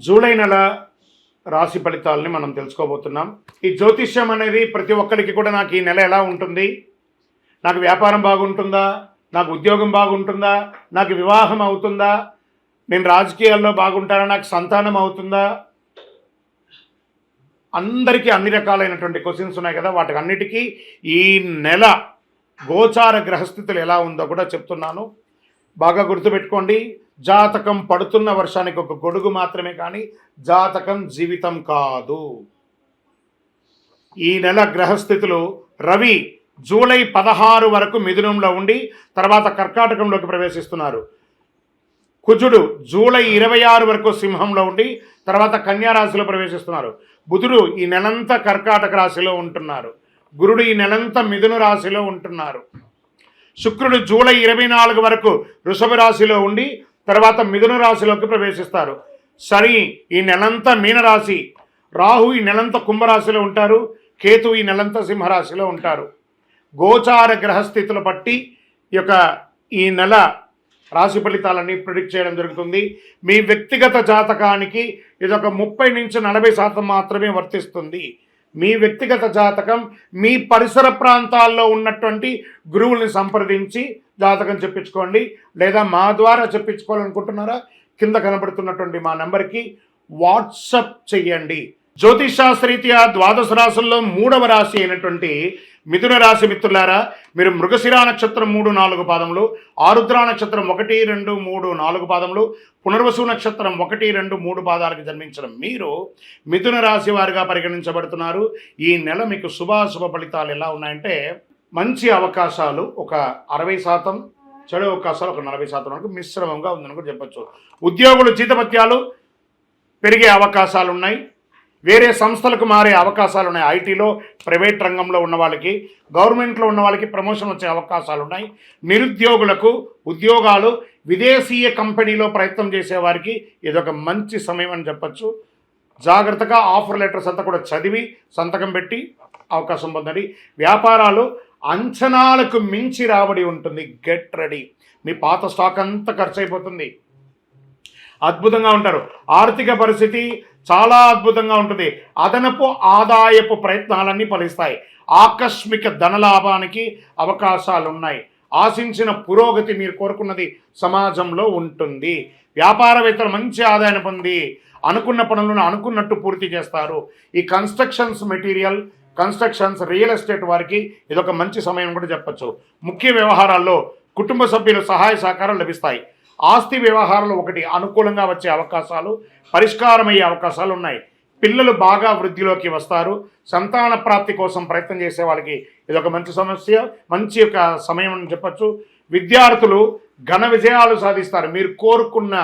July నెల రాశి ఫలితాలని మనం తెలుసుకోబోతున్నాం. ఈ జ్యోతిష్యం అనేది ప్రతి ఒక్కరికి కూడా నాకు ఈ నెల ఎలా ఉంటుంది, నాకు వ్యాపారం బాగుంటుందా, నాకు ఉద్యోగం బాగుంటుందా, నాకు వివాహం అవుతుందా, నేను రాజకీయాల్లో బాగుంటానా, నాకు సంతానం అవుతుందా, అందరికీ అన్ని రకాలైనటువంటి క్వశ్చన్స్ ఉన్నాయి కదా. వాటికి అన్నిటికీ ఈ నెల గోచార గ్రహస్థితులు ఎలా ఉందో కూడా చెప్తున్నాను. బాగా గుర్తుపెట్టుకోండి, జాతకం పడుతున్న వర్షానికి ఒక గొడుగు మాత్రమే, కానీ జాతకం జీవితం కాదు. ఈ నెల గ్రహస్థితులు: రవి జూలై 16 వరకు మిథునంలో ఉండి తర్వాత కర్కాటకంలోకి ప్రవేశిస్తున్నారు. కుజుడు జూలై 26 వరకు సింహంలో ఉండి తర్వాత కన్యా రాశిలో ప్రవేశిస్తున్నారు. బుధుడు ఈ నెలంతా కర్కాటక రాశిలో ఉంటున్నారు. గురుడు ఈ నెలంతా మిథున రాశిలో ఉంటున్నారు. శుక్రుడు జూలై 24 వరకు వృషభ రాశిలో ఉండి తర్వాత మిథున రాశిలోకి ప్రవేశిస్తారు. శని ఈ నెలంతా మీనరాశి, రాహు ఈ నెలంతా కుంభరాశిలో ఉంటారు, కేతు ఈ నెలంతా సింహరాశిలో ఉంటారు. గోచార గ్రహస్థితులు బట్టి ఈ నెల రాశి ఫలితాలన్నీ ప్రిడిక్ట్ చేయడం జరుగుతుంది. మీ వ్యక్తిగత జాతకానికి ఇదొక 30 నుంచి 40% మాత్రమే వర్తిస్తుంది. మీ వ్యక్తిగత జాతకం మీ పరిసర ప్రాంతాల్లో ఉన్నటువంటి గురువుల్ని సంప్రదించి జాతకం చెప్పించుకోండి, లేదా మా ద్వారా చెప్పించుకోవాలనుకుంటున్నారా కింద కనబడుతున్నటువంటి మా నెంబర్కి వాట్సప్ చెయ్యండి. జ్యోతిషాస్త్రరీత్యా ద్వాదశ రాశుల్లో 3వ రాశి అయినటువంటి మిథున రాశి మిత్రులారా, మీరు మృగశిరా నక్షత్రం 3, 4 పాదములు, ఆరుద్ర నక్షత్రం 1, 2, 3, 4 పాదములు, పునర్వసు నక్షత్రం 1, 2, 3 పాదాలకు జన్మించడం మీరు మిథున రాశి వారిగా పరిగణించబడుతున్నారు. ఈ నెల మీకు శుభాశుభ ఫలితాలు ఎలా ఉన్నాయంటే, మంచి అవకాశాలు ఒక 60%, చెడు అవకాశాలు ఒక 40% వరకు మిశ్రమంగా ఉందని కూడా చెప్పచ్చు. ఉద్యోగులు జీతభత్యాలు పెరిగే అవకాశాలు ఉన్నాయి. వేరే సంస్థలకు మారే అవకాశాలు ఉన్నాయి. ఐటీలో, ప్రైవేట్ రంగంలో ఉన్న వాళ్ళకి, గవర్నమెంట్లో ఉన్న వాళ్ళకి ప్రమోషన్ వచ్చే అవకాశాలు ఉన్నాయి. నిరుద్యోగులకు ఉద్యోగాలు, విదేశీయ కంపెనీలో ప్రయత్నం చేసేవారికి ఇదొక మంచి సమయం అని చెప్పచ్చు. జాగ్రత్తగా ఆఫర్ లెటర్స్ అంతా కూడా చదివి సంతకం పెట్టి అవకాశం పొందండి. వ్యాపారాలు అంచనాలకు మించి రాబడి ఉంటుంది. Get ready. మీ పాత స్టాక్ అంతా ఖర్చు అయిపోతుంది. అద్భుతంగా ఉంటారు. ఆర్థిక పరిస్థితి చాలా అద్భుతంగా ఉంటుంది. అదనపు ఆదాయపు ప్రయత్నాలన్నీ ఫలిస్తాయి. ఆకస్మిక ధనలాభానికి అవకాశాలు ఉన్నాయి. ఆశించిన పురోగతి, మీరు కోరుకున్నది సమాజంలో ఉంటుంది. వ్యాపారవేత్తలు మంచి ఆదాయాన్ని పొంది అనుకున్న పనులను అనుకున్నట్టు పూర్తి చేస్తారు. ఈ constructions material, constructions, real estate వారికి ఇదొక మంచి సమయం కూడా చెప్పచ్చు. ముఖ్య వ్యవహారాల్లో కుటుంబ సభ్యుల సహాయ సహకారాలు లభిస్తాయి. ఆస్తి వ్యవహారాలు ఒకటి అనుకూలంగా వచ్చే అవకాశాలు, పరిష్కారమయ్యే అవకాశాలు ఉన్నాయి. పిల్లలు బాగా వృద్ధిలోకి వస్తారు. సంతాన ప్రాప్తి కోసం ప్రయత్నం చేసే వాళ్ళకి ఇదొక మంచి సమయం అని చెప్పచ్చు. విద్యార్థులు ఘన విజయాలు సాధిస్తారు. మీరు కోరుకున్న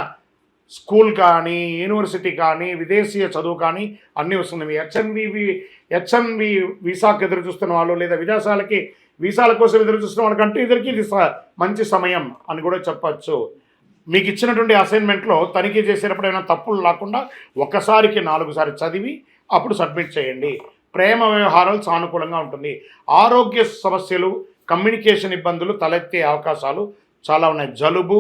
స్కూల్ కానీ, యూనివర్సిటీ కానీ, విదేశీయ చదువు కానీ అన్నీ వస్తుంది. మీ హెచ్ఎన్వి వీసాకు ఎదురు చూస్తున్న వాళ్ళు, లేదా విదేశాలకి వీసాల కోసం ఎదురు చూస్తున్న వాళ్ళకంటే ఇద్దరికి ఇది మంచి సమయం అని కూడా చెప్పచ్చు. మీకు ఇచ్చినటువంటి అసైన్మెంట్లో తనిఖీ చేసేటప్పుడు ఏమైనా తప్పులు లేకుండా ఒకసారికి 4 సార్లు చదివి అప్పుడు సబ్మిట్ చేయండి. ప్రేమ వ్యవహారాలు సానుకూలంగా ఉంటుంది. ఆరోగ్య సమస్యలు, కమ్యూనికేషన్ ఇబ్బందులు తలెత్తే అవకాశాలు చాలా ఉన్నాయి. జలుబు,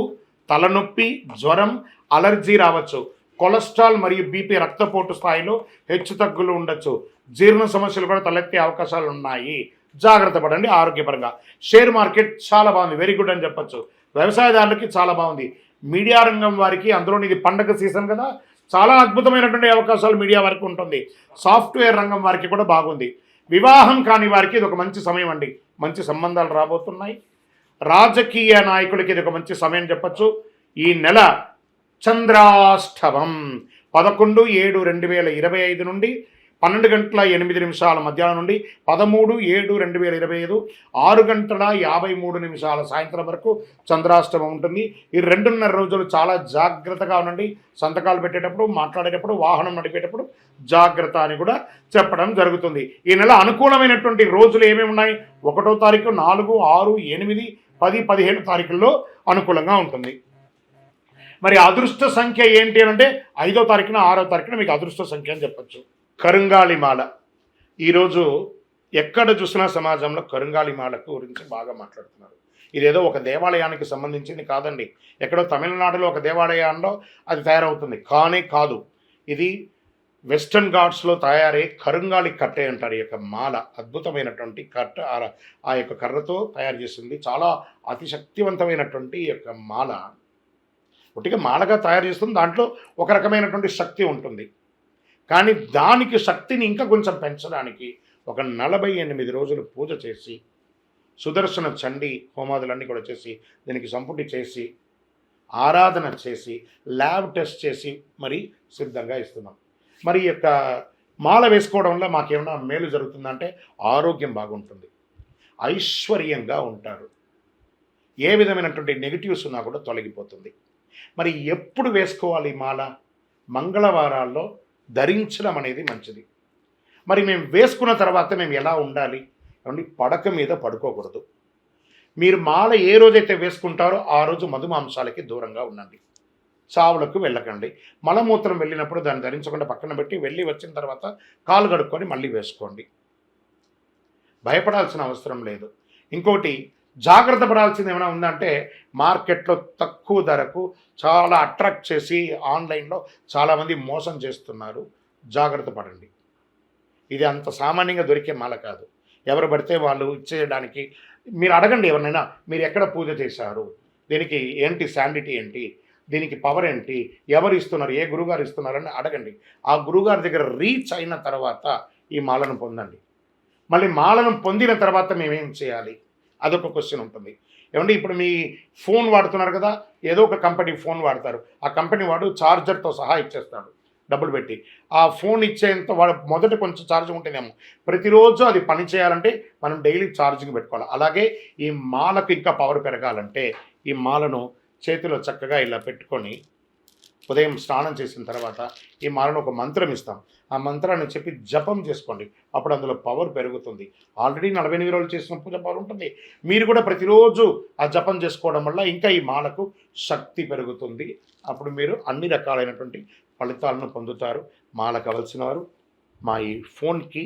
తలనొప్పి, జ్వరం, అలర్జీ రావచ్చు. కొలెస్ట్రాల్ మరియు బీపీ, రక్తపోటు స్థాయిలో హెచ్చు తగ్గులు ఉండొచ్చు. జీర్ణ సమస్యలు కూడా తలెత్తే అవకాశాలు ఉన్నాయి. జాగ్రత్త పడండి ఆరోగ్యపరంగా. షేర్ మార్కెట్ చాలా బాగుంది, వెరీ గుడ్ అని చెప్పచ్చు. వ్యవసాయదారులకి చాలా బాగుంది. మీడియా రంగం వారికి, అందులో ఇది పండగ సీజన్ కదా, చాలా అద్భుతమైనటువంటి అవకాశాలు మీడియా వారికి ఉంటుంది. సాఫ్ట్వేర్ రంగం వారికి కూడా బాగుంది. వివాహం కాని వారికి ఇది ఒక మంచి సమయం అండి. మంచి సంబంధాలు రాబోతున్నాయి. రాజకీయ నాయకులకి ఇది ఒక మంచి సమయం చెప్పచ్చు. ఈ నెల చంద్రాష్టమం 11/7/2025 నుండి 12:08 మధ్యాహ్నం నుండి 13/7/2025 6:53 సాయంత్రం వరకు చంద్రాష్టమం ఉంటుంది. ఈ 2.5 రోజులు చాలా జాగ్రత్తగా ఉండండి. సంతకాలు పెట్టేటప్పుడు, మాట్లాడేటప్పుడు, వాహనం నడిపేటప్పుడు జాగ్రత్త అని కూడా చెప్పడం జరుగుతుంది. ఈ నెల అనుకూలమైనటువంటి రోజులు ఏమేమి ఉన్నాయి? 1వ తారీఖు, 4, 6, 8, 10, 15 తారీఖుల్లో అనుకూలంగా ఉంటుంది. మరి అదృష్ట సంఖ్య ఏంటి అంటే 5వ తారీఖున, 6వ తారీఖున మీకు అదృష్ట సంఖ్య అని చెప్పచ్చు. కరుంగాళిమాల. ఈరోజు ఎక్కడ చూసినా సమాజంలో కరుంగాళిమాల గురించి బాగా మాట్లాడుతున్నారు. ఇదేదో ఒక దేవాలయానికి సంబంధించింది కాదండి. ఎక్కడో తమిళనాడులో ఒక దేవాలయంలో అది తయారవుతుంది కానే కాదు. ఇది వెస్టర్న్ ఘాట్స్లో తయారయ్యే కరుంగాలి కట్టె అంటారు. ఈ యొక్క మాల అద్భుతమైనటువంటి కట్ట ఆ యొక్క కర్రతో తయారు చేస్తుంది. చాలా అతి శక్తివంతమైనటువంటి ఈ యొక్క మాల. ఒట్టిగా మాలగా తయారు చేస్తుంది, దాంట్లో ఒక రకమైనటువంటి శక్తి ఉంటుంది. కానీ దానికి శక్తిని ఇంకా కొంచెం పెంచడానికి ఒక 48 రోజులు పూజ చేసి, సుదర్శన చండీ హోమాదులన్నీ కూడా చేసి, దీనికి సంపుటి చేసి, ఆరాధన చేసి, ల్యాబ్ టెస్ట్ చేసి మరి సిద్ధంగా ఇస్తున్నాం. మరి ఈ యొక్క మాల వేసుకోవడం వల్ల మాకేమైనా మేలు జరుగుతుందంటే ఆరోగ్యం బాగుంటుంది, ఐశ్వర్యంగా ఉంటారు, ఏ విధమైనటువంటి నెగిటివ్స్ ఉన్నా కూడా తొలగిపోతుంది. మరి ఎప్పుడు వేసుకోవాలి ఈ మాల? మంగళవారాల్లో ధరించడం అనేది మంచిది. మరి మేము వేసుకున్న తర్వాత మేము ఎలా ఉండాలి ఏమండి? పడక మీద పడుకోకూడదు. మీరు మాల ఏ రోజైతే వేసుకుంటారో ఆ రోజు మధుమాంసాలకి దూరంగా ఉండండి, చావులకు వెళ్ళకండి. మలమూత్రం వెళ్ళినప్పుడు దాన్ని ధరించకుండా పక్కన పెట్టి వెళ్ళి వచ్చిన తర్వాత కాలు కడుక్కొని మళ్ళీ వేసుకోండి. భయపడాల్సిన అవసరం లేదు. ఇంకోటి జాగ్రత్త పడాల్సింది ఏమైనా ఉందంటే, మార్కెట్లో తక్కువ ధరకు చాలా అట్రాక్ట్ చేసి ఆన్లైన్లో చాలామంది మోసం చేస్తున్నారు. జాగ్రత్త పడండి. ఇది అంత సామాన్యంగా దొరికే మాల కాదు. ఎవరు పడితే వాళ్ళు ఇచ్చేయడానికి. మీరు అడగండి ఎవరినైనా, మీరు ఎక్కడ పూజ చేశారు, దీనికి ఏంటి శాండిటీ ఏంటి, దీనికి పవర్ ఏంటి, ఎవరు ఇస్తున్నారు, ఏ గురుగారు ఇస్తున్నారని అడగండి. ఆ గురుగారి దగ్గర రీచ్ అయిన తర్వాత ఈ మాలను పొందండి. మళ్ళీ మాలను పొందిన తర్వాత మేమేం చేయాలి, అదొక క్వశ్చన్ ఉంటుంది. ఏమంటే ఇప్పుడు మీ ఫోన్ వాడుతున్నారు కదా, ఏదో ఒక కంపెనీ ఫోన్ వాడతారు. ఆ కంపెనీ వాడు ఛార్జర్తో సహా ఇచ్చేస్తాడు డబ్బులు పెట్టి. ఆ ఫోన్ ఇచ్చేంత వాడు మొదట కొంచెం ఛార్జ్ ఉంటేనేమో, ప్రతిరోజు అది పని చేయాలంటే మనం డైలీ ఛార్జింగ్ పెట్టుకోవాలి. అలాగే ఈ మాలకు ఇంకా పవర్ పెరగాలంటే ఈ మాలను చేతిలో చక్కగా ఇలా పెట్టుకొని ఉదయం స్నానం చేసిన తర్వాత ఈ మాలను ఒక మంత్రం ఇస్తాం. ఆ మంత్రాన్ని చెప్పి జపం చేసుకోండి. అప్పుడు అందులో పవర్ పెరుగుతుంది. ఆల్రెడీ 48 రోజులు చేసిన పూజ పవర్ ఉంటుంది. మీరు కూడా ప్రతిరోజు ఆ జపం చేసుకోవడం వల్ల ఇంకా ఈ మాలకు శక్తి పెరుగుతుంది. అప్పుడు మీరు అన్ని రకాలైనటువంటి ఫలితాలను పొందుతారు. మాల కావాల్సిన వారు మా ఈ ఫోన్కి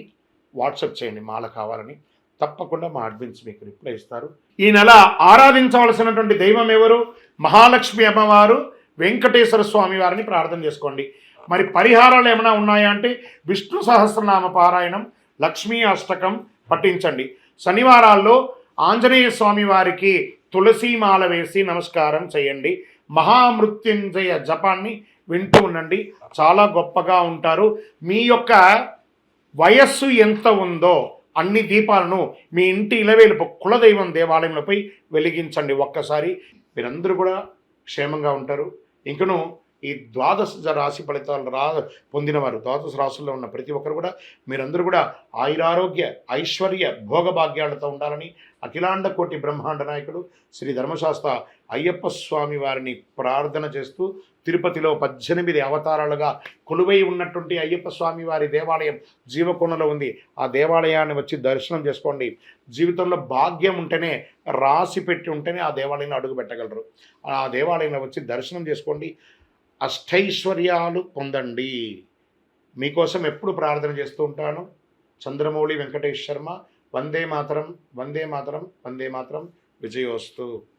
వాట్సాప్ చేయండి మాల కావాలని. తప్పకుండా మా అడ్మిన్స్ మీకు రిప్లై ఇస్తారు. ఈ నెల ఆరాధించవలసినటువంటి దైవం ఎవరు? మహాలక్ష్మి అమ్మవారు, వెంకటేశ్వర స్వామి వారిని ప్రార్థన చేసుకోండి. మరి పరిహారాలు ఏమైనా ఉన్నాయా అంటే, విష్ణు సహస్రనామ పారాయణం, లక్ష్మీ అష్టకం పఠించండి. శనివారాల్లో ఆంజనేయ స్వామి వారికి తులసీమాల వేసి నమస్కారం చేయండి. మహామృత్యుంజయ జపాన్ని వింటూ ఉండండి, చాలా గొప్పగా ఉంటారు. మీ యొక్క వయస్సు ఎంత ఉందో అన్ని దీపాలను మీ ఇంటి ఇలవేలుపు కులదైవం దేవాలయంలోపై వెలిగించండి. ఒక్కసారి మీరందరూ కూడా క్షేమంగా ఉంటారు. ఇంకను ఈ ద్వాదశ రాశి ఫలితాలు పొందినవారు, ద్వాదశ రాశుల్లో ఉన్న ప్రతి ఒక్కరు కూడా మీరందరూ కూడా ఆయురారోగ్య ఐశ్వర్య భోగభాగ్యాలతో ఉండాలని అఖిలాండ కోటి బ్రహ్మాండ నాయకుడు శ్రీ ధర్మశాస్త్ర అయ్యప్ప స్వామి వారిని ప్రార్థన చేస్తూ, తిరుపతిలో 18 అవతారాలుగా కొలువై ఉన్నటువంటి అయ్యప్ప స్వామి వారి దేవాలయం జీవకోణలో ఉంది. ఆ దేవాలయాన్ని వచ్చి దర్శనం చేసుకోండి. జీవితంలో భాగ్యం ఉంటేనే, రాసి పెట్టి ఉంటేనే ఆ దేవాలయంలో అడుగు పెట్టగలరు. ఆ దేవాలయంలో వచ్చి దర్శనం చేసుకోండి, అష్టైశ్వర్యాలు పొందండి. మీకోసం ఎప్పుడు ప్రార్థన చేస్తూ ఉంటాను. చంద్రమౌళి వెంకటేష్ శర్మ. వందే మాతరం, వందే మాతరం, వందే మాతరం. విజయోస్తు.